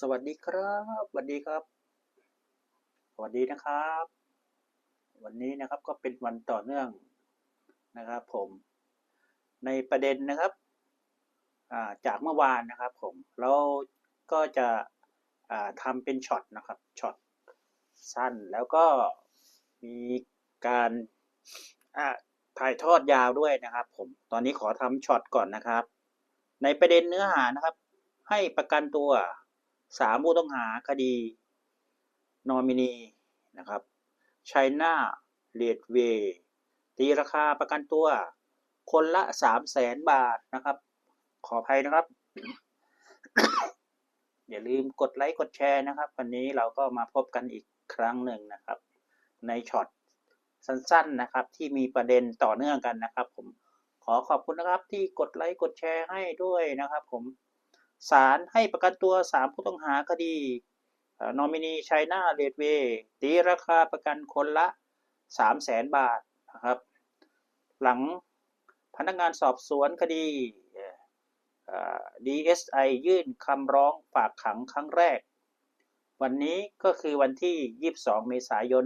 สวัสดีครับสวัสดีครับสวัสดีนะครับวันนี้นะครับก็เป็นวันต่อเนื่องนะครับผมในประเด็นนะครับจากเมื่อวานนะครับผมเราก็จะทำเป็นช็อตนะครับช็อตสั้นแล้วก็มีการอ่าถ่ายทอดยาวด้วยนะครับผมตอนนี้ขอทำช็อตก่อนนะครับในประเด็นเนื้อหานะครับให้ประกันตัว3ผู้ต้องหาคดีนอมินีนะครับไชน่าเลียดเวย์ตีราคาประกันตัวคนละ300,000 บาทนะครับขออภัยนะครับ อย่าลืมกดไลค์กดแชร์นะครับวันนี้เราก็มาพบกันอีกครั้งหนึ่งนะครับในช็อตสั้นๆนะครับที่มีประเด็นต่อเนื่องกันนะครับผมขอขอบคุณนะครับที่กดไลค์กดแชร์ให้ด้วยนะครับผมศาลให้ประกันตัว3ผู้ต้องหาคดีนอมินีไชน่าเลียดเวย์ตีราคาประกันคนละ300,000 บาทนะครับหลังพนักงานสอบสวนคดี DSI ยื่นคำร้องฝากขังครั้งแรกวันนี้ก็คือวันที่22เมษายน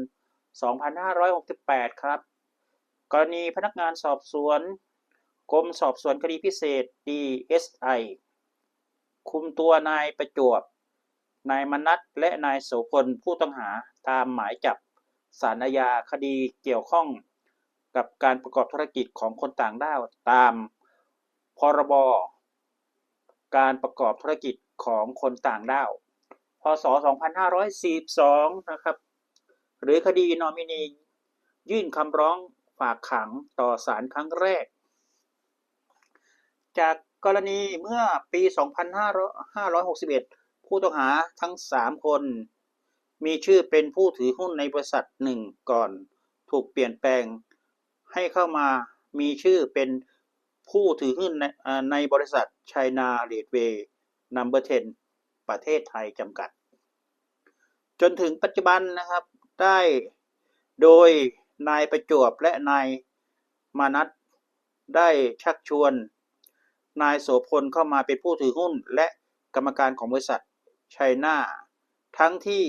2568ครับกรณีพนักงานสอบสวนกรมสอบสวนคดีพิเศษ DSI คุมตัวนายประจวบนายมนัสและนายโสพลผู้ต้องหาตามหมายจับศาลอาญาคดีเกี่ยวข้องกับการประกอบธุรกิจของคนต่างด้าวตามพรบการประกอบธุรกิจของคนต่างด้าวพศ2542นะครับหรือคดีนอมินียื่นคำร้องฝากขังต่อศาลครั้งแรกจากกรณีเมื่อปี2561ผู้ต้องหาทั้ง3คนมีชื่อเป็นผู้ถือหุ้นในบริษัทหนึ่งก่อนถูกเปลี่ยนแปลงให้เข้ามามีชื่อเป็นผู้ถือหุ้นในบริษัทไชน่าเลียดเวย์นัมเบอร์10ประเทศไทยจำกัดจนถึงปัจจุบันนะครับได้โดยนายประจวบและนายมานัสได้ชักชวนนายโสพลเข้ามาเป็นผู้ถือหุ้นและกรรมการของบริษัทไชน่าทั้งที่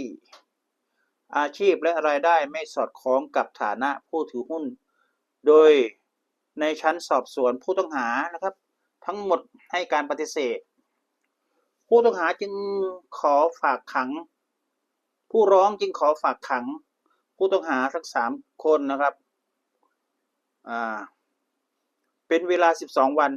อาชีพและรายได้ไม่สอดคล้องกับฐานะผู้ถือหุ้นโดยในชั้นสอบสวนผู้ต้องหานะครับทั้งหมดให้การปฏิเสธผู้ต้องหาจึงขอฝากขังผู้ร้องจึงขอฝากขังผู้ต้องหาทั้ง3คนนะครับเป็นเวลา12 วัน